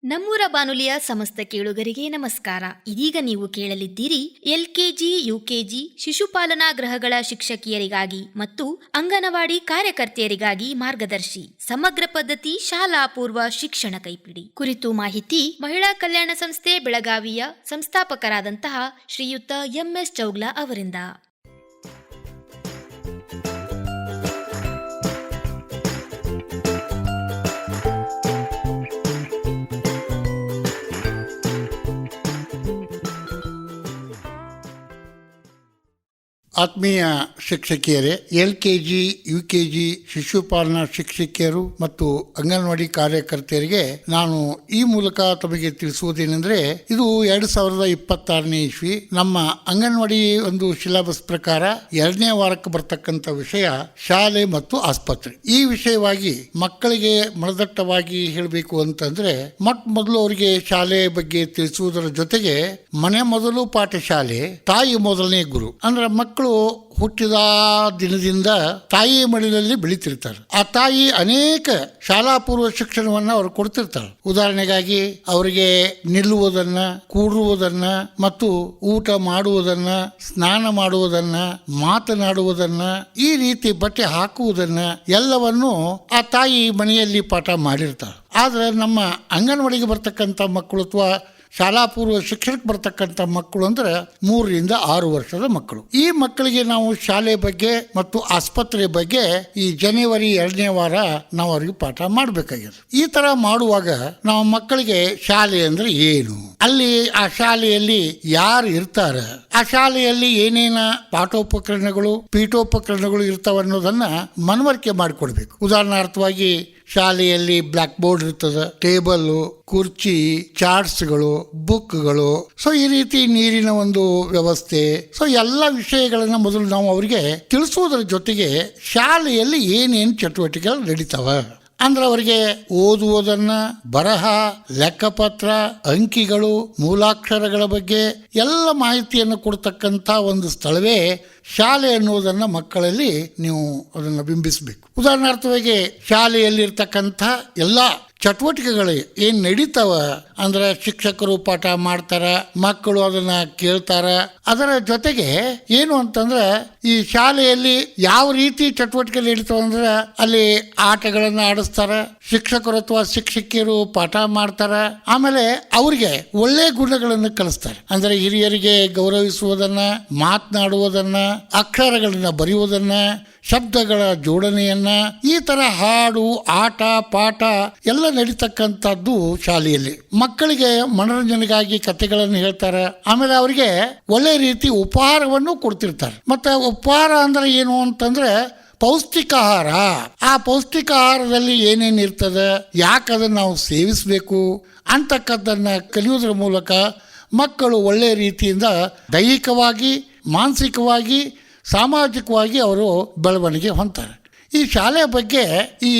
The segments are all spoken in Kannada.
ನಮ್ಮೂರ ಬಾನುಲಿಯ ಸಮಸ್ತ ಕೇಳುಗರಿಗೆ ನಮಸ್ಕಾರ. ಇದೀಗ ನೀವು ಕೇಳಲಿದ್ದೀರಿ LKG, UKG ಶಿಶುಪಾಲನಾ ಗೃಹಗಳ ಶಿಕ್ಷಕಿಯರಿಗಾಗಿ ಮತ್ತು ಅಂಗನವಾಡಿ ಕಾರ್ಯಕರ್ತೆಯರಿಗಾಗಿ ಮಾರ್ಗದರ್ಶಿ ಸಮಗ್ರ ಪದ್ಧತಿ ಶಾಲಾ ಪೂರ್ವ ಶಿಕ್ಷಣ ಕೈಪಿಡಿ ಕುರಿತು ಮಾಹಿತಿ ಮಹಿಳಾ ಕಲ್ಯಾಣ ಸಂಸ್ಥೆ ಬೆಳಗಾವಿಯ ಸಂಸ್ಥಾಪಕರಾದಂತಹ ಶ್ರೀಯುತ MS ಚೌಗ್ಲಾ ಅವರಿಂದ. ಆತ್ಮೀಯ ಶಿಕ್ಷಕಿಯರೇ, LKG, UKG ಶಿಶುಪಾಲನಾ ಶಿಕ್ಷಕಿಯರು ಮತ್ತು ಅಂಗನವಾಡಿ ಕಾರ್ಯಕರ್ತೆಯರಿಗೆ ನಾನು ಈ ಮೂಲಕ ತಮಗೆ ತಿಳಿಸುವುದೇನೆಂದರೆ, ಇದು 2026ನೇ ಇಸ್ವಿ ನಮ್ಮ ಅಂಗನವಾಡಿ ಒಂದು ಸಿಲೆಬಸ್ ಪ್ರಕಾರ 2ನೇ ವಾರಕ್ಕೆ ಬರ್ತಕ್ಕಂಥ ವಿಷಯ ಶಾಲೆ ಮತ್ತು ಆಸ್ಪತ್ರೆ. ಈ ವಿಷಯವಾಗಿ ಮಕ್ಕಳಿಗೆ ಮನದಟ್ಟವಾಗಿ ಹೇಳಬೇಕು ಅಂತಂದ್ರೆ, ಮೊದಲು ಅವರಿಗೆ ಶಾಲೆ ಬಗ್ಗೆ ತಿಳಿಸುವುದರ ಜೊತೆಗೆ ಮನೆ ಮೊದಲು ಪಾಠಶಾಲೆ, ತಾಯಿ ಮೊದಲನೇ ಗುರು. ಅಂದ್ರೆ ಮಕ್ಕಳು ಹುಟ್ಟಿದ ದಿನದಿಂದ ತಾಯಿಯ ಮಡಿಲಲ್ಲಿ ಬೆಳೀತಿರ್ತಾರೆ. ಆ ತಾಯಿ ಅನೇಕ ಶಾಲಾ ಪೂರ್ವ ಶಿಕ್ಷಣವನ್ನ ಅವರು ಕೊಡ್ತಿರ್ತಾರೆ. ಉದಾಹರಣೆಗಾಗಿ ಅವರಿಗೆ ನಿಲ್ಲುವುದನ್ನ, ಕೂಡುವುದನ್ನ ಮತ್ತು ಊಟ ಮಾಡುವುದನ್ನ, ಸ್ನಾನ ಮಾಡುವುದನ್ನ, ಮಾತನಾಡುವುದನ್ನ, ಈ ರೀತಿ ಬಟ್ಟೆ ಹಾಕುವುದನ್ನ ಎಲ್ಲವನ್ನು ಆ ತಾಯಿ ಮನೆಯಲ್ಲಿ ಪಾಠ ಮಾಡಿರ್ತಾರೆ. ಆದ್ರೆ ನಮ್ಮ ಅಂಗನವಾಡಿಗೆ ಬರ್ತಕ್ಕಂಥ ಮಕ್ಕಳು ಅಥವಾ ಶಾಲಾ ಪೂರ್ವ ಶಿಕ್ಷಣಕ್ಕೆ ಬರ್ತಕ್ಕಂಥ ಮಕ್ಕಳು ಅಂದ್ರೆ 3 ರಿಂದ 6 ವರ್ಷದ ಮಕ್ಕಳು. ಈ ಮಕ್ಕಳಿಗೆ ನಾವು ಶಾಲೆ ಬಗ್ಗೆ ಮತ್ತು ಆಸ್ಪತ್ರೆ ಬಗ್ಗೆ ಈ ಜನವರಿ 2ನೇ ವಾರ ನಾವು ಅವ್ರಿಗೆ ಪಾಠ ಮಾಡಬೇಕಾಗಿದೆ. ಈ ತರ ಮಾಡುವಾಗ ನಾವು ಮಕ್ಕಳಿಗೆ ಶಾಲೆ ಅಂದ್ರೆ ಏನು, ಅಲ್ಲಿ ಆ ಶಾಲೆಯಲ್ಲಿ ಯಾರು ಇರ್ತಾರೆ, ಆ ಶಾಲೆಯಲ್ಲಿ ಏನೇನ ಪಾಠೋಪಕರಣಗಳು ಪೀಠೋಪಕರಣಗಳು ಇರ್ತಾವ ಅನ್ನೋದನ್ನ ಮನವರಿಕೆ ಮಾಡಿಕೊಡ್ಬೇಕು. ಉದಾಹರಣಾರ್ಥವಾಗಿ ಶಾಲೆಯಲ್ಲಿ ಬ್ಲಾಕ್ ಬೋರ್ಡ್ ಇರ್ತದೆ, ಟೇಬಲ್, ಕುರ್ಚಿ, ಚಾರ್ಟ್ಸ್ಗಳು, ಬುಕ್ಗಳು, ಸೊ ಈ ರೀತಿ ನೀರಿನ ಒಂದು ವ್ಯವಸ್ಥೆ, ಸೊ ಎಲ್ಲ ವಿಷಯಗಳನ್ನ ಮೊದಲು ನಾವು ಅವರಿಗೆ ತಿಳಿಸುವುದರ ಜೊತೆಗೆ ಶಾಲೆಯಲ್ಲಿ ಏನೇನು ಚಟುವಟಿಕೆಗಳು ನಡೀತಾವ ಅಂದ್ರೆ ಅವರಿಗೆ ಓದುವುದನ್ನ, ಬರಹ, ಲೆಕ್ಕಪತ್ರ, ಅಂಕಿಗಳು, ಮೂಲಾಕ್ಷರಗಳ ಬಗ್ಗೆ ಎಲ್ಲ ಮಾಹಿತಿಯನ್ನು ಕೊಡ್ತಕ್ಕಂಥ ಒಂದು ಸ್ಥಳವೇ ಶಾಲೆ ಅನ್ನುವುದನ್ನ ಮಕ್ಕಳಲ್ಲಿ ನೀವು ಅದನ್ನು ಬಿಂಬಿಸಬೇಕು. ಉದಾಹರಣಾರ್ಥವಾಗಿ ಶಾಲೆಯಲ್ಲಿರ್ತಕ್ಕಂಥ ಎಲ್ಲ ಚಟುವಟಿಕೆಗಳು ಏನ್ ನಡೀತಾವ ಅಂದ್ರೆ ಶಿಕ್ಷಕರು ಪಾಠ ಮಾಡ್ತಾರ, ಮಕ್ಕಳು ಅದನ್ನ ಕೇಳ್ತಾರ. ಅದರ ಜೊತೆಗೆ ಏನು ಅಂತಂದ್ರೆ ಈ ಶಾಲೆಯಲ್ಲಿ ಯಾವ ರೀತಿ ಚಟುವಟಿಕೆ ನಡೀತಾವ ಅಂದ್ರೆ ಅಲ್ಲಿ ಆಟಗಳನ್ನ ಆಡಿಸ್ತಾರ, ಶಿಕ್ಷಕರು ಅಥವಾ ಶಿಕ್ಷಕಿಯರು ಪಾಠ ಮಾಡ್ತಾರ. ಆಮೇಲೆ ಅವ್ರಿಗೆ ಒಳ್ಳೆ ಗುಣಗಳನ್ನು ಕಲಿಸ್ತಾರೆ. ಅಂದ್ರೆ ಹಿರಿಯರಿಗೆ ಗೌರವಿಸುವುದನ್ನ, ಮಾತನಾಡುವುದನ್ನ, ಅಕ್ಷರಗಳನ್ನ ಬರೆಯುವುದನ್ನ, ಶಬ್ದಗಳ ಜೋಡಣೆಯನ್ನ, ಈ ತರ ಹಾಡು, ಆಟ, ಪಾಠ ಎಲ್ಲ ನಡೀತಕ್ಕಂಥದ್ದು ಶಾಲೆಯಲ್ಲಿ. ಮಕ್ಕಳಿಗೆ ಮನೋರಂಜನೆಗಾಗಿ ಕಥೆಗಳನ್ನು ಹೇಳ್ತಾರೆ. ಆಮೇಲೆ ಅವರಿಗೆ ಒಳ್ಳೆ ರೀತಿ ಉಪಹಾರವನ್ನು ಕೊಡ್ತಿರ್ತಾರೆ. ಮತ್ತೆ ಉಪಹಾರ ಅಂದ್ರೆ ಏನು ಅಂತಂದ್ರೆ ಪೌಷ್ಟಿಕ ಆಹಾರ. ಆ ಪೌಷ್ಟಿಕ ಆಹಾರದಲ್ಲಿ ಏನೇನು ಇರ್ತದೆ, ಯಾಕೆ ಅದನ್ನು ನಾವು ಸೇವಿಸಬೇಕು ಅಂತಕ್ಕದ್ದನ್ನು ಕಲಿಯೋದ್ರ ಮೂಲಕ ಮಕ್ಕಳು ಒಳ್ಳೆಯ ರೀತಿಯಿಂದ ದೈಹಿಕವಾಗಿ, ಮಾನಸಿಕವಾಗಿ, ಸಾಮಾಜಿಕವಾಗಿ ಅವರು ಬೆಳವಣಿಗೆ ಹೊಂದ್ತಾರೆ. ಈ ಶಾಲೆಯ ಬಗ್ಗೆ ಈ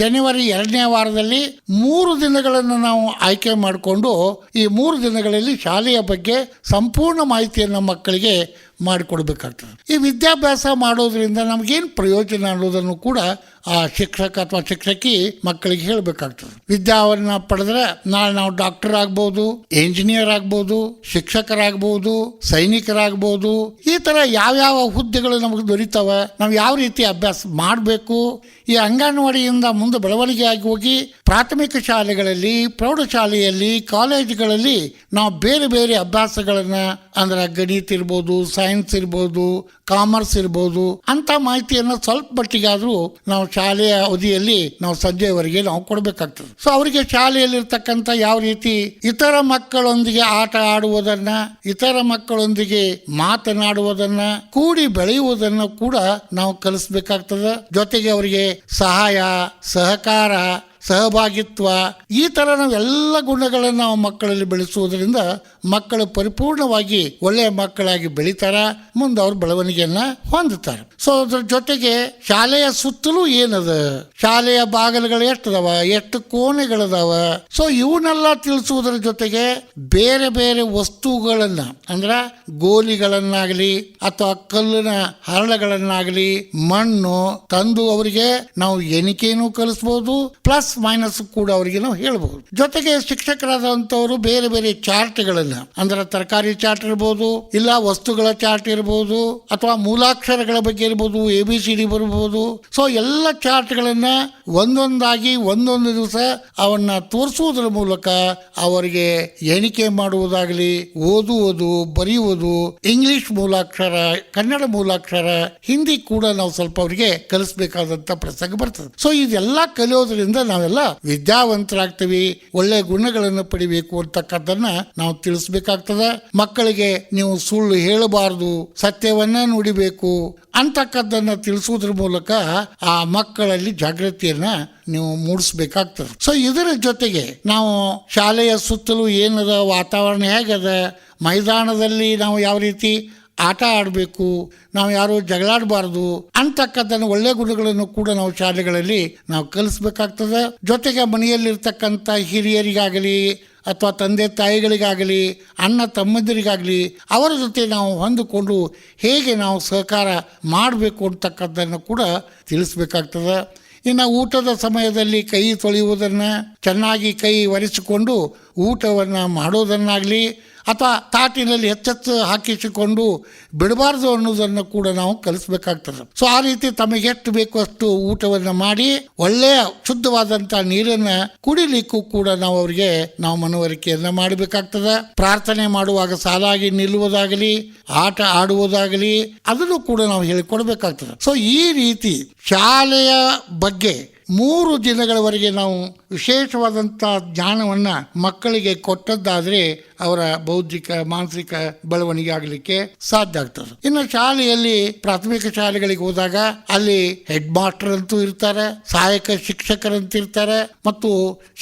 ಜನವರಿ 2ನೇ ವಾರದಲ್ಲಿ 3 ದಿನಗಳನ್ನು ನಾವು ಆಯ್ಕೆ ಮಾಡಿಕೊಂಡು ಈ 3 ದಿನಗಳಲ್ಲಿ ಶಾಲೆಯ ಬಗ್ಗೆ ಸಂಪೂರ್ಣ ಮಾಹಿತಿಯನ್ನು ಮಕ್ಕಳಿಗೆ ಮಾಡಿಕೊಡ್ಬೇಕಾಗ್ತದೆ. ಈ ವಿದ್ಯಾಭ್ಯಾಸ ಮಾಡೋದ್ರಿಂದ ನಮಗೇನು ಪ್ರಯೋಜನ ಅನ್ನೋದನ್ನು ಕೂಡ ಆ ಶಿಕ್ಷಕ ಅಥವಾ ಶಿಕ್ಷಕಿ ಮಕ್ಕಳಿಗೆ ಹೇಳಬೇಕಾಗ್ತದೆ. ವಿದ್ಯಾವನ್ನ ಪಡೆದ್ರೆ ನಾಳೆ ನಾವು ಡಾಕ್ಟರ್ ಆಗ್ಬೋದು, ಇಂಜಿನಿಯರ್ ಆಗ್ಬೋದು, ಶಿಕ್ಷಕರಾಗ್ಬೋದು, ಸೈನಿಕರಾಗ್ಬೋದು. ಈ ತರ ಯಾವ್ಯಾವ ಹುದ್ದೆಗಳು ನಮಗೆ ದೊರೀತಾವ, ನಾವು ಯಾವ ರೀತಿ ಅಭ್ಯಾಸ ಮಾಡಬೇಕು. ಈ ಅಂಗನವಾಡಿಯಿಂದ ಮುಂದೆ ಬೆಳವಣಿಗೆ ಆಗಿ ಹೋಗಿ ಪ್ರಾಥಮಿಕ ಶಾಲೆಗಳಲ್ಲಿ, ಪ್ರೌಢಶಾಲೆಯಲ್ಲಿ, ಕಾಲೇಜುಗಳಲ್ಲಿ ನಾವು ಬೇರೆ ಬೇರೆ ಅಭ್ಯಾಸಗಳನ್ನ ಅಂದ್ರೆ ಗಣಿತ ಇರ್ಬೋದು, ಸೈನ್ಸ್ ಇರ್ಬೋದು, ಕಾಮರ್ಸ್ ಇರ್ಬೋದು ಅಂತ ಮಾಹಿತಿಯನ್ನು ಸ್ವಲ್ಪ ಮಟ್ಟಿಗಾದ್ರೂ ನಾವು ಶಾಲೆಯ ಅವಧಿಯಲ್ಲಿ ನಾವು ಸಂಜೆವರೆಗೆ ನಾವು ಕೊಡಬೇಕಾಗ್ತದೆ. ಸೊ ಅವರಿಗೆ ಶಾಲೆಯಲ್ಲಿರ್ತಕ್ಕಂಥ ಯಾವ ರೀತಿ ಇತರ ಮಕ್ಕಳೊಂದಿಗೆ ಆಟ ಆಡುವುದನ್ನ, ಇತರ ಮಕ್ಕಳೊಂದಿಗೆ ಮಾತನಾಡುವುದನ್ನ, ಕೂಡಿ ಬೆಳೆಯುವುದನ್ನು ಕೂಡ ನಾವು ಕಲಿಸ್ಬೇಕಾಗ್ತದೆ. ಜೊತೆಗೆ ಅವರಿಗೆ ಸಹಾಯ, ಸಹಕಾರ, ಸಹಭಾಗಿತ್ವ, ಈ ತರ ನಾವೆಲ್ಲ ಗುಣಗಳನ್ನು ನಾವು ಮಕ್ಕಳಲ್ಲಿ ಬೆಳೆಸುವುದರಿಂದ ಮಕ್ಕಳು ಪರಿಪೂರ್ಣವಾಗಿ ಒಳ್ಳೆಯ ಮಕ್ಕಳಾಗಿ ಬೆಳೀತಾರ, ಮುಂದೆ ಅವ್ರ ಬೆಳವಣಿಗೆಯನ್ನ ಹೊಂದುತ್ತಾರೆ. ಸೊ ಅದ್ರ ಜೊತೆಗೆ ಶಾಲೆಯ ಸುತ್ತಲೂ ಏನದ, ಶಾಲೆಯ ಬಾಗಿಲುಗಳು ಎಷ್ಟದಾವ, ಎಷ್ಟು ಕೋಣೆಗಳದಾವ, ಸೊ ಇವನ್ನೆಲ್ಲ ತಿಳಿಸುವುದರ ಜೊತೆಗೆ ಬೇರೆ ಬೇರೆ ವಸ್ತುಗಳನ್ನ ಅಂದ್ರೆ ಗೋಲಿಗಳನ್ನಾಗಲಿ ಅಥವಾ ಕಲ್ಲಿನ ಹರಳಗಳನ್ನಾಗಲಿ, ಮಣ್ಣು ತಂದು ಅವರಿಗೆ ನಾವು ಎಣಿಕೆಯನ್ನು ಕಲಿಸ್ಬೋದು. ಪ್ಲಸ್ ಪ್ಲಸ್ ಮೈನಸ್ ಕೂಡ ಅವರಿಗೆ ನಾವು ಹೇಳ್ಬಹುದು. ಜೊತೆಗೆ ಶಿಕ್ಷಕರಾದಂಥವರು ಬೇರೆ ಬೇರೆ ಚಾರ್ಟ್ಗಳನ್ನ, ಅಂದ್ರೆ ತರಕಾರಿ ಚಾರ್ಟ್ ಇರ್ಬೋದು, ಇಲ್ಲ ವಸ್ತುಗಳ ಚಾರ್ಟ್ ಇರ್ಬೋದು, ಅಥವಾ ಮೂಲಾಕ್ಷರಗಳ ಬಗ್ಗೆ ಇರ್ಬೋದು, ABCD ಬರಬಹುದು. ಸೊ ಎಲ್ಲ ಚಾರ್ಟ್ಗಳನ್ನ ಒಂದೊಂದಾಗಿ ಒಂದೊಂದು ದಿವಸ ಅವನ್ನ ತೋರಿಸುವುದರ ಮೂಲಕ ಅವರಿಗೆ ಎಣಿಕೆ ಮಾಡುವುದಾಗಲಿ, ಓದುವುದು, ಬರೆಯುವುದು, ಇಂಗ್ಲಿಷ್ ಮೂಲಾಕ್ಷರ, ಕನ್ನಡ ಮೂಲಾಕ್ಷರ, ಹಿಂದಿ ಕೂಡ ನಾವು ಸ್ವಲ್ಪ ಅವರಿಗೆ ಕಲಿಸಬೇಕಾದಂತ ಪ್ರಸಂಗ ಬರ್ತದೆ. ಸೊ ಇದೆಲ್ಲ ಕಲಿಯೋದ್ರಿಂದ ನಾವೆಲ್ಲ ವಿದ್ಯಾವಂತರಾಗ್ತೀವಿ, ಒಳ್ಳೆ ಗುಣಗಳನ್ನು ಪಡಿಬೇಕು ಅಂತಕ್ಕದ್ದನ್ನ ನಾವು ತಿಳಿಸ್ಬೇಕಾಗ್ತದೆ. ಮಕ್ಕಳಿಗೆ ನೀವು ಸುಳ್ಳು ಹೇಳಬಾರದು, ಸತ್ಯವನ್ನ ನುಡಿಬೇಕು ಅಂತಕ್ಕದ್ದನ್ನ ತಿಳಿಸುವುದ್ರ ಮೂಲಕ ಆ ಮಕ್ಕಳಲ್ಲಿ ಜಾಗೃತಿಯನ್ನ ನೀವು ಮೂಡಿಸ್ಬೇಕಾಗ್ತದೆ. ಸೊ ಇದರ ಜೊತೆಗೆ ನಾವು ಶಾಲೆಯ ಸುತ್ತಲೂ ಏನದ ವಾತಾವರಣ ಹೇಗದ, ಮೈದಾನದಲ್ಲಿ ನಾವು ಯಾವ ರೀತಿ ಆಟ ಆಡಬೇಕು, ನಾವು ಯಾರು ಜಗಳಾಡಬಾರ್ದು ಅಂತಕ್ಕದ್ದನ್ನು ಒಳ್ಳೆ ಗುಣಗಳನ್ನು ಕೂಡ ನಾವು ಶಾಲೆಗಳಲ್ಲಿ ನಾವು ಕಲಿಸ್ಬೇಕಾಗ್ತದೆ. ಜೊತೆಗೆ ಮನೆಯಲ್ಲಿರ್ತಕ್ಕಂಥ ಹಿರಿಯರಿಗಾಗಲಿ ಅಥವಾ ತಂದೆ ತಾಯಿಗಳಿಗಾಗಲಿ, ಅಣ್ಣ ತಮ್ಮಂದಿರಿಗಾಗಲಿ ಅವರ ಜೊತೆ ನಾವು ಹೊಂದಿಕೊಂಡು ಹೇಗೆ ನಾವು ಸಹಕಾರ ಮಾಡಬೇಕು ಅಂತಕ್ಕದ್ದನ್ನು ಕೂಡ ತಿಳಿಸ್ಬೇಕಾಗ್ತದೆ. ಇನ್ನು ಊಟದ ಸಮಯದಲ್ಲಿ ಕೈ ತೊಳೆಯುವುದನ್ನು, ಚೆನ್ನಾಗಿ ಕೈ ಒರೆಸಿಕೊಂಡು ಊಟವನ್ನು ಮಾಡೋದನ್ನಾಗಲಿ ಅಥವಾ ತಾಟಿನಲ್ಲಿ ಹೆಚ್ಚೆಚ್ಚು ಹಾಕಿಸಿಕೊಂಡು ಬಿಡಬಾರ್ದು ಅನ್ನೋದನ್ನು ಕೂಡ ನಾವು ಕಲಿಸ್ಬೇಕಾಗ್ತದೆ. ಸೊ ಆ ರೀತಿ ತಮಗೆ ಎಷ್ಟು ಬೇಕು ಅಷ್ಟು ಊಟವನ್ನು ಮಾಡಿ ಒಳ್ಳೆಯ ಶುದ್ಧವಾದಂಥ ನೀರನ್ನು ಕುಡಿಲಿಕ್ಕೂ ಕೂಡ ನಾವು ಅವರಿಗೆ ನಾವು ಮನವರಿಕೆಯನ್ನ ಮಾಡಬೇಕಾಗ್ತದೆ. ಪ್ರಾರ್ಥನೆ ಮಾಡುವಾಗ ಸಾಲಾಗಿ ನಿಲ್ಲುವುದಾಗಲಿ, ಆಟ ಆಡುವುದಾಗಲಿ ಅದನ್ನು ಕೂಡ ನಾವು ಹೇಳಿಕೊಡ್ಬೇಕಾಗ್ತದೆ. ಸೊ ಈ ರೀತಿ ಶಾಲೆಯ ಬಗ್ಗೆ 3 ದಿನಗಳವರೆಗೆ ನಾವು ವಿಶೇಷವಾದಂಥ ಜ್ಞಾನವನ್ನು ಮಕ್ಕಳಿಗೆ ಕೊಟ್ಟದ್ದಾದರೆ ಅವರ ಬೌದ್ಧಿಕ ಮಾನಸಿಕ ಬೆಳವಣಿಗೆ ಆಗಲಿಕ್ಕೆ ಸಾಧ್ಯ ಆಗ್ತದೆ. ಇನ್ನು ಶಾಲೆಯಲ್ಲಿ ಪ್ರಾಥಮಿಕ ಶಾಲೆಗಳಿಗೆ ಹೋದಾಗ ಅಲ್ಲಿ ಹೆಡ್ ಮಾಸ್ಟರ್ ಅಂತೂ ಇರ್ತಾರೆ, ಸಹಾಯಕ ಶಿಕ್ಷಕರಂತ ಇರ್ತಾರೆ, ಮತ್ತು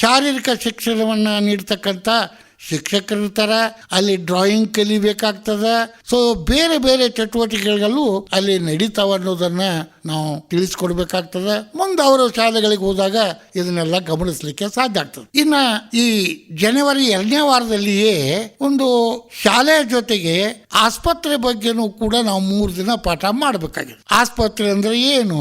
ಶಾರೀರಿಕ ಶಿಕ್ಷಣವನ್ನು ನೀಡ್ತಕ್ಕಂಥ ಶಿಕ್ಷಕರಿರ್ತಾರೆ. ಅಲ್ಲಿ ಡ್ರಾಯಿಂಗ್ ಕಲಿಬೇಕಾಗ್ತದೆ. ಸೊ ಬೇರೆ ಬೇರೆ ಚಟುವಟಿಕೆಗಳು ಅಲ್ಲಿ ನಡೀತಾವ ಅನ್ನೋದನ್ನ ನಾವು ತಿಳಿಸ್ಕೊಡ್ಬೇಕಾಗ್ತದೆ. ಮುಂದೆ ಅವರು ಶಾಲೆಗಳಿಗೆ ಹೋದಾಗ ಇದನ್ನೆಲ್ಲ ಗಮನಿಸಲಿಕ್ಕೆ ಸಾಧ್ಯ ಆಗ್ತದೆ. ಇನ್ನ ಈ ಜನವರಿ 2ನೇ ವಾರದಲ್ಲಿಯೇ ಒಂದು ಶಾಲೆಯ ಜೊತೆಗೆ ಆಸ್ಪತ್ರೆ ಬಗ್ಗೆನೂ ಕೂಡ ನಾವು 3 ದಿನ ಪಾಠ ಮಾಡಬೇಕಾಗಿದೆ. ಆಸ್ಪತ್ರೆ ಅಂದ್ರೆ ಏನು,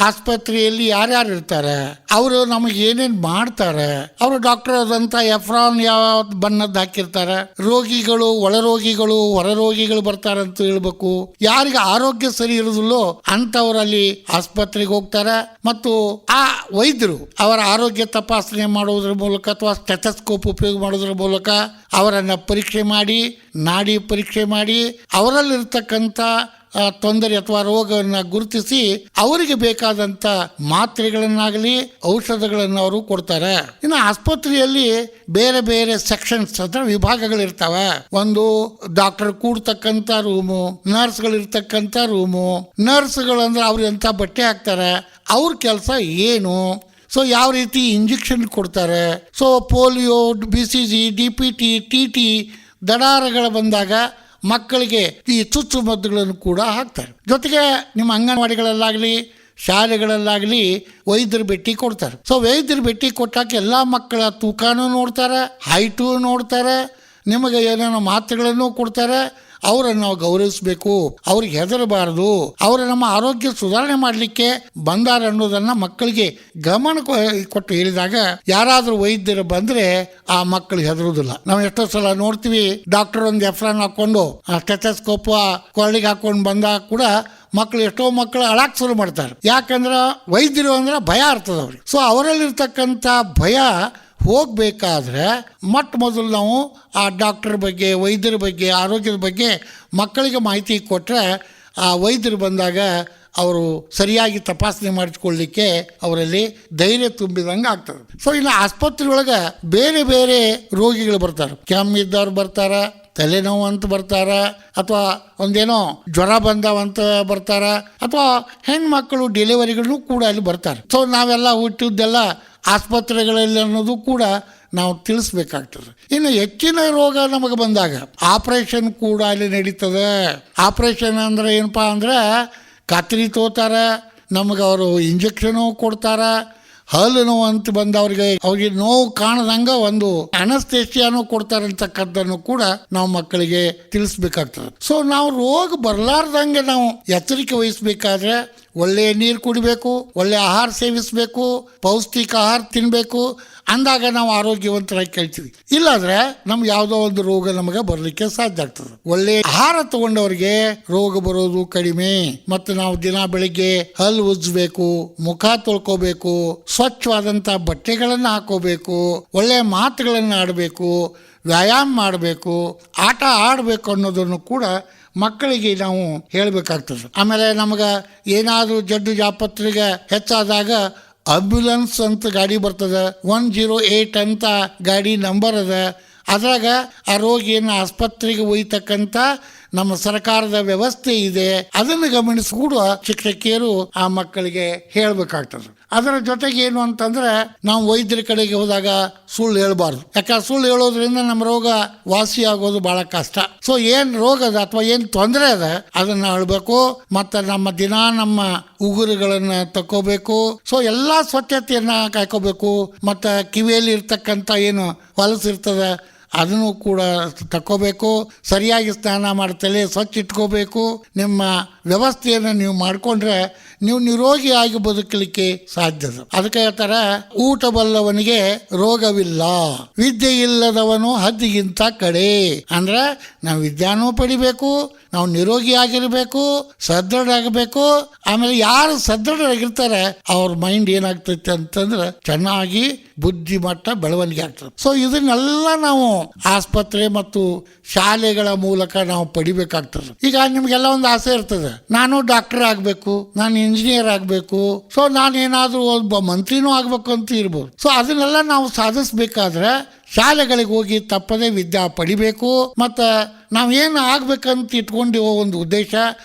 ಆಸ್ಪತ್ರೆಯಲ್ಲಿ ಯಾರ್ಯಾರು ಇರ್ತಾರೆ, ಅವರು ನಮಗೆ ಏನೇನ್ ಮಾಡ್ತಾರೆ, ಅವರು ಡಾಕ್ಟರ್ ಆದಂತ ಎಫ್ರಾನ್ ಯಾವ ಬಣ್ಣದ್ದು ಹಾಕಿರ್ತಾರೆ, ರೋಗಿಗಳು ಒಳರೋಗಿಗಳು ಹೊರರೋಗಿಗಳು ಬರ್ತಾರಂತ ಹೇಳ್ಬೇಕು, ಯಾರಿಗೆ ಆರೋಗ್ಯ ಸರಿ ಇರುವುದಿಲ್ಲೋ ಅಂತವರಲ್ಲಿ ಆಸ್ಪತ್ರೆಗೆ ಹೋಗ್ತಾರೆ. ಮತ್ತು ಆ ವೈದ್ಯರು ಅವರ ಆರೋಗ್ಯ ತಪಾಸಣೆ ಮಾಡುವುದರ ಮೂಲಕ ಅಥವಾ ಸ್ಟೆಥೋಸ್ಕೋಪ್ ಉಪಯೋಗ ಮಾಡೋದ್ರ ಮೂಲಕ ಅವರನ್ನ ಪರೀಕ್ಷೆ ಮಾಡಿ, ನಾಡಿ ಪರೀಕ್ಷೆ ಮಾಡಿ, ಅವರಲ್ಲಿರ್ತಕ್ಕಂಥ ತೊಂದರೆ ಅಥವಾ ರೋಗವನ್ನು ಗುರುತಿಸಿ ಅವರಿಗೆ ಬೇಕಾದಂತ ಮಾತ್ರೆಗಳನ್ನಾಗಲಿ ಔಷಧಗಳನ್ನು ಅವರು ಕೊಡ್ತಾರೆ. ಇನ್ನು ಆಸ್ಪತ್ರೆಯಲ್ಲಿ ಬೇರೆ ಬೇರೆ ಸೆಕ್ಷನ್ಸ್ ಅಂದ್ರೆ ವಿಭಾಗಗಳಿರ್ತಾವೆ. ಒಂದು ಡಾಕ್ಟರ್ ಕೂಡ್ತಕ್ಕಂಥ ರೂಮು, ನರ್ಸ್ಗಳಿರ್ತಕ್ಕಂಥ ರೂಮು. ನರ್ಸ್ಗಳು ಅಂದ್ರೆ ಅವ್ರು ಎಂತ ಬಟ್ಟೆ ಹಾಕ್ತಾರೆ, ಅವ್ರ ಕೆಲಸ ಏನು, ಸೊ ಯಾವ ರೀತಿ ಇಂಜೆಕ್ಷನ್ ಕೊಡ್ತಾರೆ, so polio, BCG, DPT, TT ದಡಾರಗಳು ಬಂದಾಗ ಮಕ್ಕಳಿಗೆ ಈ ಚುಚ್ಚುಮದ್ದುಗಳನ್ನು ಕೂಡ ಹಾಕ್ತಾರೆ. ಜೊತೆಗೆ ನಿಮ್ಮ ಅಂಗನವಾಡಿಗಳಲ್ಲಾಗಲಿ ಶಾಲೆಗಳಲ್ಲಾಗಲಿ ವೈದ್ಯರು ಭೇಟಿ ಕೊಡ್ತಾರೆ. ಸೊ ವೈದ್ಯರು ಭೇಟಿ ಕೊಟ್ಟಾಕ ಎಲ್ಲ ಮಕ್ಕಳ ತೂಕನೂ ನೋಡ್ತಾರೆ, ಹೈಟು ನೋಡ್ತಾರೆ, ನಿಮಗೆ ಏನೇನೋ ಮಾತ್ರೆಗಳನ್ನು ಕೊಡ್ತಾರೆ. ಅವರನ್ನು ನಾವು ಗೌರವಿಸಬೇಕು, ಅವ್ರಿಗೆ ಹೆದರಬಾರದು, ಅವರ ನಮ್ಮ ಆರೋಗ್ಯ ಸುಧಾರಣೆ ಮಾಡಲಿಕ್ಕೆ ಬಂದಾರ ಅನ್ನೋದನ್ನ ಮಕ್ಕಳಿಗೆ ಗಮನ ಕೊಟ್ಟು ಹೇಳಿದಾಗ ಯಾರಾದ್ರೂ ವೈದ್ಯರು ಬಂದ್ರೆ ಆ ಮಕ್ಕಳು ಹೆದರುವುದಿಲ್ಲ. ನಾವು ಎಷ್ಟೋ ಸಲ ನೋಡ್ತೀವಿ, ಡಾಕ್ಟರ್ ಒಂದು ಎಫ್ರಾನ್ ಹಾಕೊಂಡು ಸ್ಟೆಥೋಸ್ಕೋಪ್ ಕೊಳ್ಳಿಗೆ ಹಾಕೊಂಡು ಬಂದಾಗ ಕೂಡ ಮಕ್ಕಳು ಎಷ್ಟೋ ಮಕ್ಕಳು ಅಳಾಕ್ ಶುರು ಮಾಡ್ತಾರೆ. ಯಾಕಂದ್ರೆ ವೈದ್ಯರು ಅಂದ್ರೆ ಭಯ ಇರ್ತದೆ ಅವ್ರಿಗೆ. ಸೊ ಅವರಲ್ಲಿರ್ತಕ್ಕಂಥ ಭಯ ಹೋಗಬೇಕಾದ್ರೆ ಮೊಟ್ಟ ಮೊದಲು ನಾವು ಆ ಡಾಕ್ಟರ್ ಬಗ್ಗೆ, ವೈದ್ಯರ ಬಗ್ಗೆ, ಆರೋಗ್ಯದ ಬಗ್ಗೆ ಮಕ್ಕಳಿಗೆ ಮಾಹಿತಿ ಕೊಟ್ಟರೆ ಆ ವೈದ್ಯರು ಬಂದಾಗ ಅವರು ಸರಿಯಾಗಿ ತಪಾಸಣೆ ಮಾಡಿಸ್ಕೊಳ್ಳಿಕ್ಕೆ ಅವರಲ್ಲಿ ಧೈರ್ಯ ತುಂಬಿದಂಗೆ ಆಗ್ತದೆ. ಸೊ ಇನ್ನು ಆಸ್ಪತ್ರೆ ಒಳಗೆ ಬೇರೆ ಬೇರೆ ರೋಗಿಗಳು ಬರ್ತಾರೆ. ಕೆಮ್ಮಿದ್ದವ್ರು ಬರ್ತಾರೆ, ತಲೆನೋವು ಅಂತ ಬರ್ತಾರ, ಅಥವಾ ಒಂದೇನೋ ಜ್ವರ ಬಂದವಂತ ಬರ್ತಾರ, ಅಥವಾ ಹೆಣ್ಮಕ್ಳು ಡೆಲಿವರಿಗಳು ಕೂಡ ಅಲ್ಲಿ ಬರ್ತಾರೆ. ಸೊ ನಾವೆಲ್ಲ ಹುಟ್ಟಿದ್ದೆಲ್ಲ ಆಸ್ಪತ್ರೆಗಳಲ್ಲಿ ಅನ್ನೋದು ಕೂಡ ನಾವು ತಿಳಿಸ್ಬೇಕಾಗ್ತದೆ. ಇನ್ನು ಹೆಚ್ಚಿನ ರೋಗ ನಮಗೆ ಬಂದಾಗ ಆಪರೇಷನ್ ಕೂಡ ಅಲ್ಲಿ ನಡೀತದೆ. ಆಪರೇಷನ್ ಅಂದ್ರೆ ಏನಪ್ಪಾ ಅಂದ್ರೆ ಕತ್ರಿ ತೋತಾರೆ, ನಮಗೆ ಅವರು ಇಂಜೆಕ್ಷನು ಕೊಡ್ತಾರೆ, ಹಲ್ಲು ನೋವು ಅಂತ ಬಂದವ್ರಿಗೆ ಅವ್ರಿಗೆ ನೋವು ಕಾಣದಂಗ ಒಂದು ಅನಸ್ತೇಶಿಯಾನು ಕೊಡ್ತಾರಂತಕ್ಕದ್ದನ್ನು ಕೂಡ ನಾವು ಮಕ್ಕಳಿಗೆ ತಿಳಿಸ್ಬೇಕಾಗ್ತದೆ. ಸೊ ನಾವು ರೋಗ ಬರ್ಲಾರ್ದಂಗೆ ನಾವು ಎಚ್ಚರಿಕೆ ವಹಿಸ್ಬೇಕಾದ್ರೆ ಒಳ್ಳೆಯ ನೀರು ಕುಡಿಬೇಕು, ಒಳ್ಳೆಯ ಆಹಾರ ಸೇವಿಸಬೇಕು, ಪೌಷ್ಟಿಕ ಆಹಾರ ತಿನ್ಬೇಕು. ಅಂದಾಗ ನಾವು ಆರೋಗ್ಯವಂತರಾಗಿ ಕೇಳ್ತೀವಿ. ಇಲ್ಲಾಂದ್ರೆ ನಮ್ಗೆ ಯಾವುದೋ ಒಂದು ರೋಗ ನಮಗೆ ಬರಲಿಕ್ಕೆ ಸಾಧ್ಯ ಆಗ್ತದೆ. ಒಳ್ಳೆಯ ಆಹಾರ ತಗೊಂಡವರಿಗೆ ರೋಗ ಬರೋದು ಕಡಿಮೆ. ಮತ್ತು ನಾವು ದಿನ ಬೆಳಿಗ್ಗೆ ಹಲ್ಲು ಉಜ್ಜಬೇಕು, ಮುಖ ತೊಳ್ಕೋಬೇಕು, ಸ್ವಚ್ಛವಾದಂತ ಬಟ್ಟೆಗಳನ್ನ ಹಾಕೋಬೇಕು, ಒಳ್ಳೆಯ ಮಾತುಗಳನ್ನ ಆಡಬೇಕು, ವ್ಯಾಯಾಮ ಮಾಡಬೇಕು, ಆಟ ಆಡಬೇಕು ಅನ್ನೋದನ್ನು ಕೂಡ ಮಕ್ಕಳಿಗೆ ನಾವು ಹೇಳಬೇಕಾಗ್ತದೆ. ಆಮೇಲೆ ನಮಗೆ ಏನಾದರೂ ಜಡ್ಡು ಜಾಪತ್ರೆಗೆ ಹೆಚ್ಚಾದಾಗ ಆಂಬ್ಯುಲೆನ್ಸ್ ಅಂತ ಗಾಡಿ ಬರ್ತದೆ, 108 ಅಂತ ಗಾಡಿ ನಂಬರ್ ಅದ. ಅದ್ರಾಗ ಆ ರೋಗಿಯನ್ನು ಆಸ್ಪತ್ರೆಗೆ ಒಯ್ತಕ್ಕಂಥ ನಮ್ಮ ಸರ್ಕಾರದ ವ್ಯವಸ್ಥೆ ಇದೆ. ಅದನ್ನು ಗಮನಿಸಿ ಕೂಡ ಶಿಕ್ಷಕಿಯರು ಆ ಮಕ್ಕಳಿಗೆ ಹೇಳಬೇಕಾಗ್ತದೆ. ಅದರ ಜೊತೆಗೆ ಏನು ಅಂತಂದ್ರೆ ನಾವು ವೈದ್ಯರ ಕಡೆಗೆ ಹೋದಾಗ ಸುಳ್ಳು ಹೇಳ್ಬಾರ್ದು. ಯಾಕಂದ್ರೆ ಸುಳ್ಳು ಹೇಳೋದ್ರಿಂದ ನಮ್ಮ ರೋಗ ವಾಸಿ ಆಗೋದು ಬಹಳ ಕಷ್ಟ. ಸೊ ಏನ್ ರೋಗ ಅದ ಅಥವಾ ಏನ್ ತೊಂದರೆ ಅದ ಅದನ್ನ ಹೇಳ್ಬೇಕು. ಮತ್ತೆ ನಮ್ಮ ಉಗುರುಗಳನ್ನ ತಕ್ಕೋಬೇಕು. ಸೊ ಎಲ್ಲಾ ಸ್ವಚ್ಛತೆಯನ್ನ ಕಾಯ್ಕೋಬೇಕು. ಮತ್ತೆ ಕಿವಿಯಲ್ಲಿ ಇರ್ತಕ್ಕಂಥ ಏನು ಹೊಲಸಿರ್ತದ ಅದನ್ನು ಕೂಡ ತಕ್ಕೋಬೇಕು. ಸರಿಯಾಗಿ ಸ್ನಾನ ಮಾಡ್ತಲೇ ಸ್ವಚ್ಛ ಇಟ್ಕೋಬೇಕು. ನಿಮ್ಮ ವ್ಯವಸ್ಥೆಯನ್ನು ನೀವು ಮಾಡಿಕೊಂಡ್ರೆ ನೀವು ನಿರೋಗಿಯಾಗಿ ಬದುಕಲಿಕ್ಕೆ ಸಾಧ್ಯ. ಅದಕ್ಕೆ ಹೇಳ್ತಾರ, ಊಟ ಬಲ್ಲವನಿಗೆ ರೋಗವಿಲ್ಲ, ವಿದ್ಯೆ ಇಲ್ಲದವನು ಹದ್ದಿಗಿಂತ ಕಡೆ. ಅಂದ್ರೆ ನಾವು ವಿದ್ಯಾನೂ ಪಡಿಬೇಕು, ನಾವು ನಿರೋಗಿಯಾಗಿರ್ಬೇಕು, ಸದೃಢ ಆಗಬೇಕು. ಆಮೇಲೆ ಯಾರು ಸದೃಢರಾಗಿರ್ತಾರೆ ಅವ್ರ ಮೈಂಡ್ ಏನಾಗ್ತೈತೆ ಅಂತಂದ್ರೆ ಚೆನ್ನಾಗಿ ಬುದ್ಧಿಮಟ್ಟ ಬೆಳವಣಿಗೆ ಆಗ್ತದೆ. ಸೊ ಇದನ್ನೆಲ್ಲ ನಾವು ಆಸ್ಪತ್ರೆ ಮತ್ತು ಶಾಲೆಗಳ ಮೂಲಕ ನಾವು ಪಡಿಬೇಕಾಗ್ತದೆ. ಈಗ ನಿಮ್ಗೆಲ್ಲ ಒಂದು ಆಸೆ ಇರ್ತದೆ, ನಾನು ಡಾಕ್ಟರ್ ಆಗಬೇಕು, ನಾನು ಇಂಜಿನಿಯರ್ ಆಗಬೇಕು, ಸೊ ನಾನೇನಾದ್ರೂ ಒಬ್ಬ ಮಂತ್ರಿನೂ ಆಗ್ಬೇಕು ಅಂತ ಇರ್ಬೋದು. ಸೊ ಅದನ್ನೆಲ್ಲ ನಾವು ಸಾಧಿಸ್ಬೇಕಾದ್ರೆ ಶಾಲೆಗಳಿಗೆ ಹೋಗಿ ತಪ್ಪದೆ ವಿದ್ಯಾ ಪಡಿಬೇಕು. ಮತ್ತು ನಾವೇನು ಆಗ್ಬೇಕಂತ ಇಟ್ಕೊಂಡಿವೋ ಒಂದು ಉದ್ದೇಶ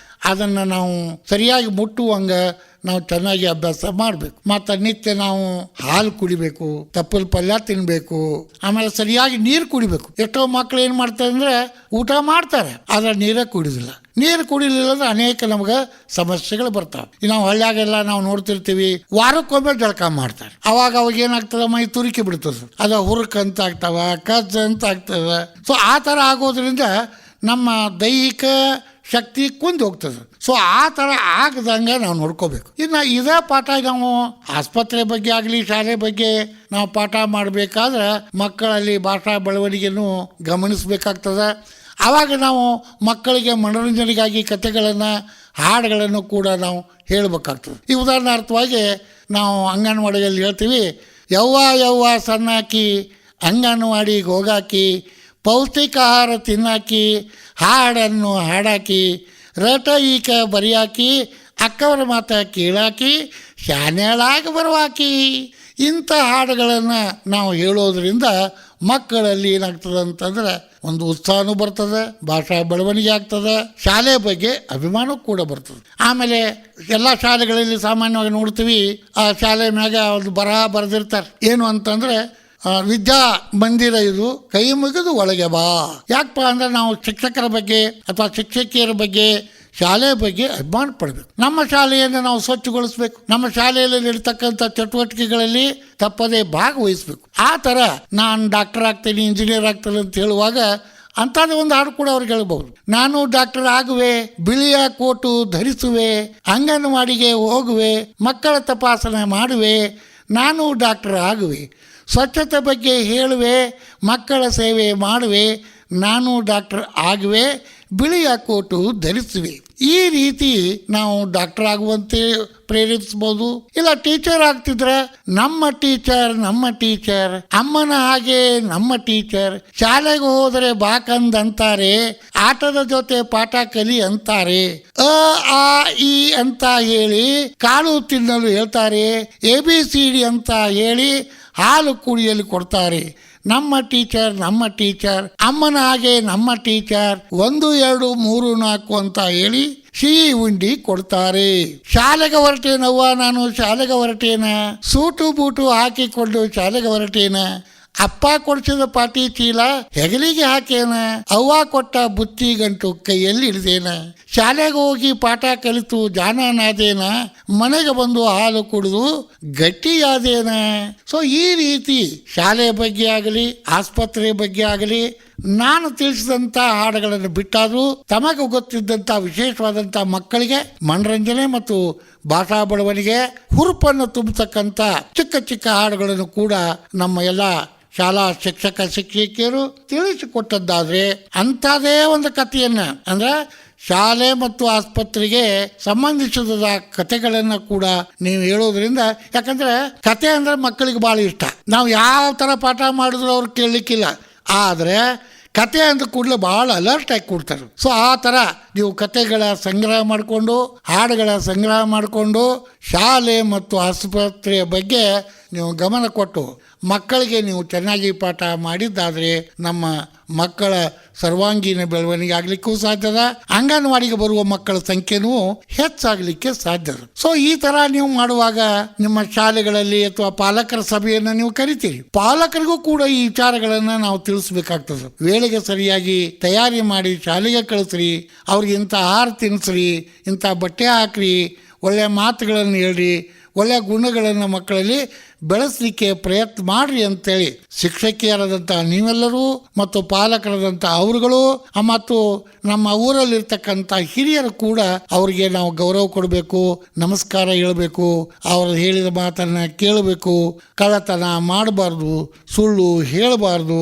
ಅದನ್ನು ನಾವು ಸರಿಯಾಗಿ ಮುಟ್ಟುವಂಗ ನಾವು ಚೆನ್ನಾಗಿ ಅಭ್ಯಾಸ ಮಾಡಬೇಕು. ಮತ್ತು ನಿತ್ಯ ನಾವು ಹಾಲು ಕುಡಿಬೇಕು, ತಪ್ಪಲ ಪಲ್ಯ ತಿನ್ಬೇಕು, ಆಮೇಲೆ ಸರಿಯಾಗಿ ನೀರು ಕುಡಿಬೇಕು. ಎಷ್ಟೋ ಮಕ್ಕಳು ಏನು ಮಾಡ್ತಾರೆ ಅಂದ್ರೆ ಊಟ ಮಾಡ್ತಾರೆ ಆದ್ರೆ ನೀರೇ ಕುಡಿದಿಲ್ಲ. ನೀರು ಕುಡಿಲಿಲ್ಲ ಅಂದ್ರೆ ಅನೇಕ ನಮ್ಗೆ ಸಮಸ್ಯೆಗಳು ಬರ್ತಾವೆ. ನಾವು ಹಳ್ಳಿಯಾಗೆಲ್ಲ ನಾವು ನೋಡ್ತಿರ್ತೀವಿ, ವಾರಕ್ಕೊಮ್ಮೆ ಜಳಕ ಮಾಡ್ತಾರೆ. ಅವಾಗ ಏನಾಗ್ತದೆ, ಮೈ ತುರುಕಿ ಬಿಡ್ತದೆ, ಅದು ಹುರುಕ್ ಅಂತ ಆಗ್ತಾವ, ಕಜ್ಜ ಅಂತ ಆಗ್ತವೆ. ಸೊ ಆ ಥರ ಆಗೋದ್ರಿಂದ ನಮ್ಮ ದೈಹಿಕ ಶಕ್ತಿ ಕುಂದು ಹೋಗ್ತದೆ. ಸೊ ಆ ಥರ ಆಗದಂಗೆ ನಾವು ನೋಡ್ಕೋಬೇಕು. ಇನ್ನು ಇದೇ ಪಾಠ ನಾವು ಆಸ್ಪತ್ರೆ ಬಗ್ಗೆ ಆಗಲಿ ಶಾಲೆ ಬಗ್ಗೆ ನಾವು ಪಾಠ ಮಾಡಬೇಕಾದ್ರೆ ಮಕ್ಕಳಲ್ಲಿ ಭಾಷಾ ಬೆಳವಣಿಗೆಯನ್ನು ಗಮನಿಸಬೇಕಾಗ್ತದೆ. ಆವಾಗ ನಾವು ಮಕ್ಕಳಿಗೆ ಮನೋರಂಜನೆಗಾಗಿ ಕಥೆಗಳನ್ನು ಹಾಡುಗಳನ್ನು ಕೂಡ ನಾವು ಹೇಳಬೇಕಾಗ್ತದೆ. ಈ ಉದಾಹರಣಾರ್ಥವಾಗಿ ನಾವು ಅಂಗನವಾಡಿಯಲ್ಲಿ ಹೇಳ್ತೀವಿ, ಯವ್ವ ಸಣ್ಣಾಕಿ ಅಂಗನವಾಡಿಗೆ ಹೋಗಾಕಿ, ಪೌಷ್ಟಿಕ ಆಹಾರ ತಿನ್ನಾಕಿ, ಹಾಡನ್ನು ಹಾಡಾಕಿ, ರಟ ಈಕ ಬರಿಯಾಕಿ, ಅಕ್ಕವರ ಮಾತ ಕೇಳಾಕಿ, ಶಾನ್ಯಾಳಾಗಿ ಬರುವಾಕಿ. ಇಂಥ ಹಾಡುಗಳನ್ನು ನಾವು ಹೇಳೋದ್ರಿಂದ ಮಕ್ಕಳಲ್ಲಿ ಏನಾಗ್ತದೆ ಅಂತಂದ್ರೆ ಒಂದು ಉತ್ಸಾಹನೂ ಬರ್ತದೆ, ಭಾಷಾ ಬೆಳವಣಿಗೆ ಆಗ್ತದೆ, ಶಾಲೆ ಬಗ್ಗೆ ಅಭಿಮಾನ ಕೂಡ ಬರ್ತದೆ. ಆಮೇಲೆ ಎಲ್ಲ ಶಾಲೆಗಳಲ್ಲಿ ಸಾಮಾನ್ಯವಾಗಿ ನೋಡ್ತೀವಿ, ಆ ಶಾಲೆ ಮ್ಯಾಗ ಒಂದು ಬರಹ ಬರೆದಿರ್ತಾರೆ. ಏನು ಅಂತಂದ್ರೆ ವಿದ್ಯಾ ಮಂದಿರ ಇದು, ಕೈ ಮುಗಿದು ಒಳಗೆ ಬಾ. ಯಾಕಪ್ಪ ಅಂದ್ರೆ ನಾವು ಶಿಕ್ಷಕರ ಬಗ್ಗೆ ಅಥವಾ ಶಿಕ್ಷಕಿಯರ ಬಗ್ಗೆ ಶಾಲೆಯ ಬಗ್ಗೆ ಅಭಿಮಾನ ಪಡಬೇಕು. ನಮ್ಮ ಶಾಲೆಯನ್ನು ನಾವು ಸ್ವಚ್ಛಗೊಳಿಸ್ಬೇಕು. ನಮ್ಮ ಶಾಲೆಯಲ್ಲಿ ನಡೀತಕ್ಕಂಥ ಚಟುವಟಿಕೆಗಳಲ್ಲಿ ತಪ್ಪದೇ ಭಾಗವಹಿಸ್ಬೇಕು. ಆ ಥರ ನಾನು ಡಾಕ್ಟರ್ ಆಗ್ತೇನೆ, ಇಂಜಿನಿಯರ್ ಆಗ್ತೇನೆ ಅಂತ ಹೇಳುವಾಗ ಅಂಥದ್ದು ಒಂದು ಹಾಡು ಕೂಡ ಅವ್ರಿಗೆ ಹೇಳ್ಬಹುದು. ನಾನು ಡಾಕ್ಟರ್ ಆಗುವೆ, ಬಿಳಿಯ ಕೋಟು ಧರಿಸುವೆ, ಅಂಗನವಾಡಿಗೆ ಹೋಗುವೆ, ಮಕ್ಕಳ ತಪಾಸಣೆ ಮಾಡುವೆ, ನಾನು ಡಾಕ್ಟರ್ ಆಗುವೆ, ಸ್ವಚ್ಛತೆ ಬಗ್ಗೆ ಹೇಳುವೆ, ಮಕ್ಕಳ ಸೇವೆ ಮಾಡುವೆ, ನಾನು ಡಾಕ್ಟರ್ ಆಗುವೆ, ಬಿಳಿಯ ಕೋಟು ಧರಿಸುವೆ. ಈ ರೀತಿ ನಾವು ಡಾಕ್ಟರ್ ಆಗುವಂತೆ ಪ್ರೇರೇಪಿಸ್ಬೋದು. ಇಲ್ಲ ಟೀಚರ್ ಆಗ್ತಿದ್ರೆ ನಮ್ಮ ಟೀಚರ್, ಅಮ್ಮನ ಹಾಗೆ ನಮ್ಮ ಟೀಚರ್, ಶಾಲೆಗೆ ಹೋದರೆ ಬಾಕಂದ್ ಅಂತಾರೆ, ಆಟದ ಜೊತೆ ಪಾಠ ಕಲಿ ಅಂತಾರೆ, ಅ ಆ ಇ ಅಂತ ಹೇಳಿ ಕಾಳು ತಿನ್ನಲು ಹೇಳ್ತಾರೆ, ABCD ಅಂತ ಹೇಳಿ ಹಾಲು ಕುಡಿಯಲು ಕೊಡ್ತಾರೆ. ನಮ್ಮ ಟೀಚರ್, ಅಮ್ಮನ ಹಾಗೆ ನಮ್ಮ ಟೀಚರ್, 1 2 3 4 ಅಂತ ಹೇಳಿ ಸಿಹಿ ಉಂಡಿ ಕೊಡ್ತಾರೆ. ಶಾಲೆಗೆ ಹೊರಟೇನವ್ವ ನಾನು ಶಾಲೆಗೆ ಹೊರಟೇನ, ಸೂಟು ಬೂಟು ಹಾಕಿಕೊಂಡು ಶಾಲೆಗೆ ಹೊರಟೇನ, ಅಪ್ಪ ಕೊಡಿಸಿದ ಪಾಟಿ ಚೀಲ ಹೆಗಲಿಗೆ ಹಾಕೇನ, ಅವ್ವ ಕೊಟ್ಟ ಬುತ್ತಿ ಗಂಟು ಕೈಯಲ್ಲಿ ಹಿಡ್ದೇನ, ಶಾಲೆಗೆ ಹೋಗಿ ಪಾಠ ಕಲಿತು ಜಾನನಾದೇನ, ಮನೆಗೆ ಬಂದು ಹಾಲು ಕುಡಿದು ಗಟ್ಟಿಯಾದೇನ. ಸೊ ಈ ರೀತಿ ಶಾಲೆ ಬಗ್ಗೆ ಆಗಲಿ ಆಸ್ಪತ್ರೆ ಬಗ್ಗೆ ಆಗಲಿ ನಾನು ತಿಳಿಸಿದಂಥ ಹಾಡುಗಳನ್ನು ಬಿಟ್ಟಾದರೂ ತಮಗೆ ಗೊತ್ತಿದ್ದಂಥ ವಿಶೇಷವಾದಂಥ ಮಕ್ಕಳಿಗೆ ಮನರಂಜನೆ ಮತ್ತು ಭಾಷಾ ಬೆಳವಣಿಗೆ ಹುರುಪನ್ನು ತುಂಬತಕ್ಕಂಥ ಚಿಕ್ಕ ಚಿಕ್ಕ ಹಾಡುಗಳನ್ನು ಕೂಡ ನಮ್ಮ ಎಲ್ಲ ಶಾಲಾ ಶಿಕ್ಷಕ ಶಿಕ್ಷಕಿಯರು ತಿಳಿಸಿಕೊಟ್ಟದ್ದಾದ್ರೆ ಅಂಥದೇ ಒಂದು ಕಥೆಯನ್ನ ಅಂದ್ರೆ ಶಾಲೆ ಮತ್ತು ಆಸ್ಪತ್ರೆಗೆ ಸಂಬಂಧಿಸಿದ ಕಥೆಗಳನ್ನು ಕೂಡ ನೀವು ಹೇಳೋದ್ರಿಂದ, ಯಾಕಂದ್ರೆ ಕತೆ ಅಂದ್ರೆ ಮಕ್ಕಳಿಗೆ ಭಾಳ ಇಷ್ಟ. ನಾವು ಯಾವ ಥರ ಪಾಠ ಮಾಡಿದ್ರು ಅವ್ರು ಕೇಳಲಿಕ್ಕಿಲ್ಲ, ಆದರೆ ಕತೆ ಅಂದ ಕೂಡಲೇ ಭಾಳ ಅಲರ್ಟ್ ಆಗಿ ಕೊಡ್ತಾರೆ. ಸೊ ಆ ಥರ ನೀವು ಕತೆಗಳ ಸಂಗ್ರಹ ಮಾಡಿಕೊಂಡು ಹಾಡುಗಳ ಸಂಗ್ರಹ ಮಾಡಿಕೊಂಡು ಶಾಲೆ ಮತ್ತು ಆಸ್ಪತ್ರೆಯ ಬಗ್ಗೆ ನೀವು ಗಮನ ಕೊಟ್ಟು ಮಕ್ಕಳಿಗೆ ನೀವು ಚೆನ್ನಾಗಿ ಪಾಠ ಮಾಡಿದ್ದಾದರೆ ನಮ್ಮ ಮಕ್ಕಳ ಸರ್ವಾಂಗೀಣ ಬೆಳವಣಿಗೆ ಆಗಲಿಕ್ಕೂ ಸಾಧ್ಯದ, ಅಂಗನವಾಡಿಗೆ ಬರುವ ಮಕ್ಕಳ ಸಂಖ್ಯೆನೂ ಹೆಚ್ಚಾಗಲಿಕ್ಕೆ ಸಾಧ್ಯದ. ಸೊ ಈ ಥರ ನೀವು ಮಾಡುವಾಗ ನಿಮ್ಮ ಶಾಲೆಗಳಲ್ಲಿ ಅಥವಾ ಪಾಲಕರ ಸಭೆಯನ್ನು ನೀವು ಕರಿತೀರಿ. ಪಾಲಕರಿಗೂ ಕೂಡ ಈ ವಿಚಾರಗಳನ್ನು ನಾವು ತಿಳಿಸ್ಬೇಕಾಗ್ತದೆ. ವೇಳೆಗೆ ಸರಿಯಾಗಿ ತಯಾರಿ ಮಾಡಿ ಶಾಲೆಗೆ ಕಳಿಸ್ರಿ, ಅವ್ರಿಗೆ ಇಂಥ ಆಹಾರ ತಿನ್ನಿಸ್ರಿ, ಇಂಥ ಬಟ್ಟೆ ಹಾಕ್ರಿ, ಒಳ್ಳೆಯ ಮಾತುಗಳನ್ನು ಹೇಳ್ರಿ, ಒಳ್ಳೆಯ ಗುಣಗಳನ್ನು ಮಕ್ಕಳಲ್ಲಿ ಬೆಳೆಸಲಿಕ್ಕೆ ಪ್ರಯತ್ನ ಮಾಡ್ರಿ ಅಂತೇಳಿ ಶಿಕ್ಷಕಿಯರಾದಂಥ ನೀವೆಲ್ಲರೂ ಮತ್ತು ಪಾಲಕರಾದಂಥ ಅವರುಗಳು ಮತ್ತು ನಮ್ಮ ಊರಲ್ಲಿರ್ತಕ್ಕಂಥ ಹಿರಿಯರು ಕೂಡ ಅವರಿಗೆ ನಾವು ಗೌರವ ಕೊಡಬೇಕು, ನಮಸ್ಕಾರ ಹೇಳಬೇಕು, ಅವರು ಹೇಳಿದ ಮಾತನ್ನು ಕೇಳಬೇಕು, ಕಳ್ಳತನ ಮಾಡಬಾರ್ದು, ಸುಳ್ಳು ಹೇಳಬಾರ್ದು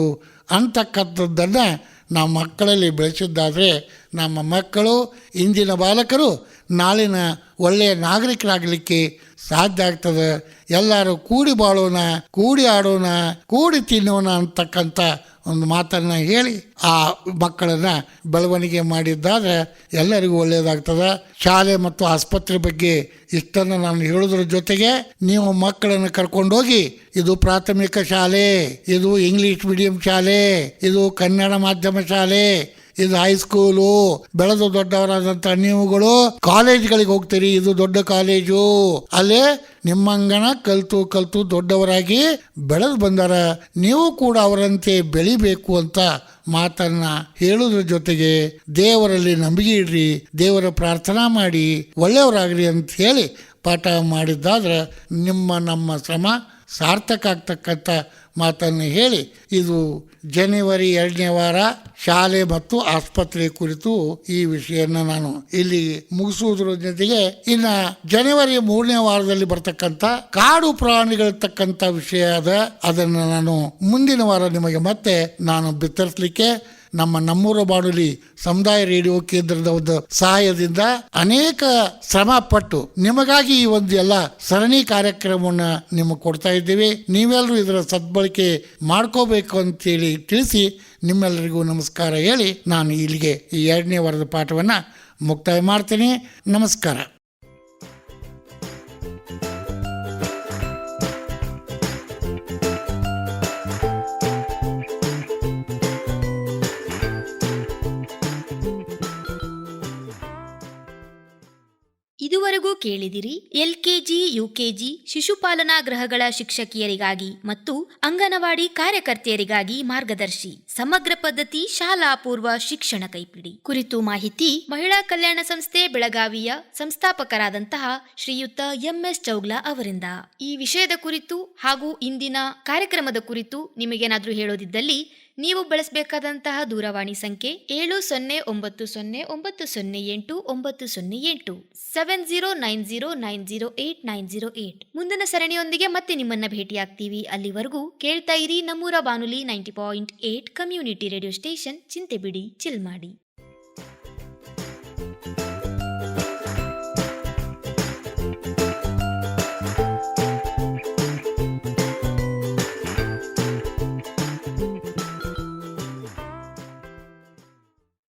ಅಂತಕ್ಕಂಥದ್ದನ್ನು ನಾವು ಮಕ್ಕಳಲ್ಲಿ ಬೆಳೆಸಿದ್ದಾದರೆ ನಮ್ಮ ಮಕ್ಕಳು ಇಂದಿನ ಬಾಲಕರು ನಾಳಿನ ಒಳ್ಳೆಯ ನಾಗರಿಕರಾಗಲಿಕ್ಕೆ ಸಾಧ್ಯ ಆಗ್ತದೆ. ಎಲ್ಲರೂ ಕೂಡಿ ಬಾಳೋಣ, ಕೂಡಿ ಆಡೋಣ, ಕೂಡಿ ತಿನ್ನೋಣ ಅಂತಕ್ಕಂಥ ಒಂದು ಮಾತನ್ನು ಹೇಳಿ ಆ ಮಕ್ಕಳನ್ನು ಬೆಳವಣಿಗೆ ಮಾಡಿದ್ದಾದರೆ ಎಲ್ಲರಿಗೂ ಒಳ್ಳೆಯದಾಗ್ತದೆ. ಶಾಲೆ ಮತ್ತು ಆಸ್ಪತ್ರೆ ಬಗ್ಗೆ ಇಷ್ಟನ್ನು ನಾನು ಹೇಳೋದ್ರ ಜೊತೆಗೆ ನೀವು ಮಕ್ಕಳನ್ನು ಕರ್ಕೊಂಡೋಗಿ ಇದು ಪ್ರಾಥಮಿಕ ಶಾಲೆ, ಇದು ಇಂಗ್ಲಿಷ್ ಮೀಡಿಯಂ ಶಾಲೆ, ಇದು ಕನ್ನಡ ಮಾಧ್ಯಮ ಶಾಲೆ, ಇದು ಹೈಸ್ಕೂಲು, ಬೆಳೆದು ದೊಡ್ಡವರಾದಂಥ ನೀವುಗಳು ಕಾಲೇಜ್ಗಳಿಗೆ ಹೋಗ್ತೀರಿ, ಇದು ದೊಡ್ಡ ಕಾಲೇಜು, ಅಲ್ಲೇ ನಿಮ್ಮಂಗನ ಕಲ್ತು ದೊಡ್ಡವರಾಗಿ ಬೆಳೆದು ಬಂದಾರ, ನೀವು ಕೂಡ ಅವರಂತೆ ಬೆಳಿಬೇಕು ಅಂತ ಮಾತನ್ನ ಹೇಳೋದ್ರ ಜೊತೆಗೆ ದೇವರಲ್ಲಿ ನಂಬಿಕೆ ಇಡ್ರಿ, ದೇವರ ಪ್ರಾರ್ಥನಾ ಮಾಡಿ ಒಳ್ಳೆಯವರಾಗ್ರಿ ಅಂತ ಹೇಳಿ ಪಾಠ ಮಾಡಿದ್ದಾದ್ರೆ ನಮ್ಮ ಶ್ರಮ ಸಾರ್ಥಕ ಆಗ್ತಕ್ಕಂಥ ಮಾತನ್ನು ಹೇಳಿ ಇದು ಜನವರಿ 2ನೇ ವಾರ ಶಾಲೆ ಮತ್ತು ಆಸ್ಪತ್ರೆ ಕುರಿತು ಈ ವಿಷಯನ ನಾನು ಇಲ್ಲಿ ಮುಗಿಸುವುದರ ಜೊತೆಗೆ ಇನ್ನು ಜನವರಿ 3ನೇ ವಾರದಲ್ಲಿ ಬರ್ತಕ್ಕಂಥ ಕಾಡು ಪ್ರಾಣಿಗಳಿರ್ತಕ್ಕಂಥ ವಿಷಯ ಅದನ್ನು ನಾನು ಮುಂದಿನ ವಾರ ನಿಮಗೆ ಮತ್ತೆ ನಾನು ಬಿತ್ತರಿಸಲಿಕ್ಕೆ ನಮ್ಮೂರ ಬಾನುಲಿ ಸಮುದಾಯ ರೇಡಿಯೋ ಕೇಂದ್ರದ ಒಂದು ಸಹಾಯದಿಂದ ಅನೇಕ ಶ್ರಮ ಪಟ್ಟು ನಿಮಗಾಗಿ ಈ ಒಂದು ಎಲ್ಲ ಸರಣಿ ಕಾರ್ಯಕ್ರಮವನ್ನು ನಿಮಗೆ ಕೊಡ್ತಾ ಇದ್ದೀವಿ. ನೀವೆಲ್ಲರೂ ಇದರ ಸದ್ಬಳಕೆ ಮಾಡ್ಕೋಬೇಕು ಅಂತೇಳಿ ತಿಳಿಸಿ ನಿಮ್ಮೆಲ್ಲರಿಗೂ ನಮಸ್ಕಾರ ಹೇಳಿ ನಾನು ಇಲ್ಲಿಗೆ ಈ 2ನೇ ವಾರದ ಪಾಠವನ್ನು ಮುಕ್ತಾಯ ಮಾಡ್ತೀನಿ. ನಮಸ್ಕಾರ. ಇದುವರೆಗೂ ಕೇಳಿದಿರಿ LKG UKG ಶಿಶುಪಾಲನಾ ಗೃಹಗಳ ಶಿಕ್ಷಕಿಯರಿಗಾಗಿ ಮತ್ತು ಅಂಗನವಾಡಿ ಕಾರ್ಯಕರ್ತೆಯರಿಗಾಗಿ ಮಾರ್ಗದರ್ಶಿ ಸಮಗ್ರ ಪದ್ಧತಿ ಶಾಲಾ ಪೂರ್ವ ಶಿಕ್ಷಣ ಕೈಪಿಡಿ ಕುರಿತು ಮಾಹಿತಿ ಮಹಿಳಾ ಕಲ್ಯಾಣ ಸಂಸ್ಥೆ ಬೆಳಗಾವಿಯ ಸಂಸ್ಥಾಪಕರಾದಂತಹ ಶ್ರೀಯುತ MS ಚೌಗ್ಲಾ ಅವರಿಂದ. ಈ ವಿಷಯದ ಕುರಿತು ಹಾಗೂ ಇಂದಿನ ಕಾರ್ಯಕ್ರಮದ ಕುರಿತು ನಿಮಗೇನಾದ್ರೂ ಹೇಳೋದಿದ್ದಲ್ಲಿ ನೀವು ಬಳಸಬೇಕಾದಂತಹ ದೂರವಾಣಿ ಸಂಖ್ಯೆ 7090908908 7090908908. ಮುಂದಿನ ಸರಣಿಯೊಂದಿಗೆ ಮತ್ತೆ ನಿಮ್ಮನ್ನ ಭೇಟಿಯಾಗ್ತೀವಿ. ಅಲ್ಲಿವರೆಗೂ ಕೇಳ್ತಾ ಇರಿ ನಮ್ಮೂರ ಬಾನುಲಿ 90.8 ಕಮ್ಯುನಿಟಿ ರೇಡಿಯೋ ಸ್ಟೇಷನ್. ಚಿಂತೆ ಬಿಡಿ, ಚಿಲ್ ಮಾಡಿ.